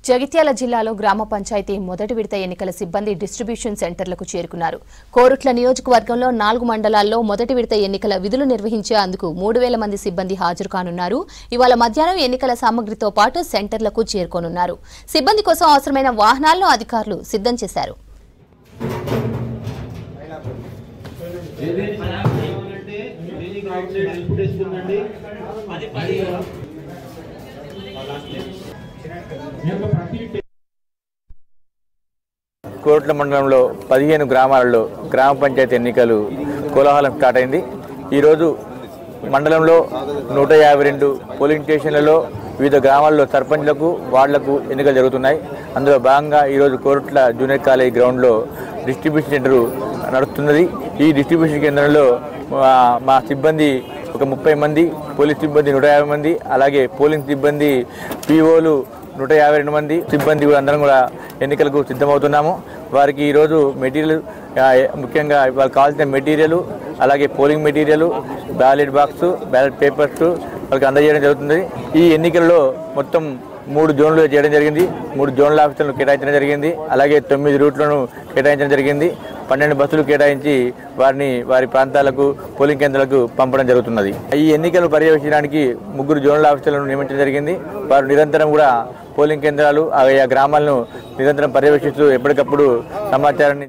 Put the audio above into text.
జగిత్యాల జిల్లాలో గ్రామ పంచాయతీ మొదటి విడత ఎన్నికల సిబ్బంది డిస్ట్రిబ్యూషన్ సెంటర్లకు చేరుకున్నారు. కోరుట్ల నియోజకవర్గంలో 4 మండలాల్లో మొదటి విడత ఎన్నికల విధులు నిర్వహించేందుకు 3000 మంది సిబ్బంది హాజరు కానున్నారు. ఇవాళ మధ్యాహ్నం ఎన్నికల సామగ్రితో పాటు సెంటర్లకు చేరుకోనున్నారు. సిబ్బంది కోసం అవసరమైన వాహనాలను అధికారులు సిద్ధం చేశారు. కోరుట్ల మండలంలో 15 గ్రామాలలో గ్రామ పంచాయతీ ఎన్నికలు కోలాహలం స్టార్ట్ అయింది. ఈరోజు మండలంలో 152 పోలింగ్ స్టేషన్లలో వివిధ గ్రామాల్లో సర్పంచ్లకు వార్డులకు ఎన్నికలు జరుగుతున్నాయి. అందులో భాగంగా ఈరోజు కోరుట్ల జూనియర్ కాలేజ్ గ్రౌండ్లో డిస్ట్రిబ్యూషన్ సెంటర్ నడుస్తున్నది. ఈ డిస్ట్రిబ్యూషన్ కేంద్రంలో మా సిబ్బంది ఒక 30 మంది, పోలీస్ సిబ్బంది 150 మంది, అలాగే పోలింగ్ సిబ్బంది పీఓలు 152 మంది సిబ్బంది కూడా అందరం కూడా ఎన్నికలకు సిద్ధమవుతున్నాము. వారికి ఈరోజు మెటీరియల్, ముఖ్యంగా వాళ్ళకి కావాల్సిన మెటీరియల్, అలాగే polling material, ballot box, ballot papers వాళ్ళకి అందజేయడం జరుగుతుంది. ఈ ఎన్నికల్లో మొత్తం 3 జోన్లు చేయడం జరిగింది. 3 జోన్ల ఆఫీసులను కేటాయించడం జరిగింది. అలాగే 9 రూట్లను కేటాయించడం జరిగింది. 12 బస్సులు కేటాయించి వారి ప్రాంతాలకు పోలింగ్ కేంద్రాలకు పంపడం జరుగుతున్నది. ఈ ఎన్నికలు పర్యవేక్షించడానికి 3 జోన్ల ఆఫీసులను నియమించడం జరిగింది. వారు నిరంతరం కూడా పోలింగ్ కేంద్రాలు, ఆయా గ్రామాలను నిరంతరం పర్యవేక్షిస్తూ ఎప్పటికప్పుడు సమాచారాన్ని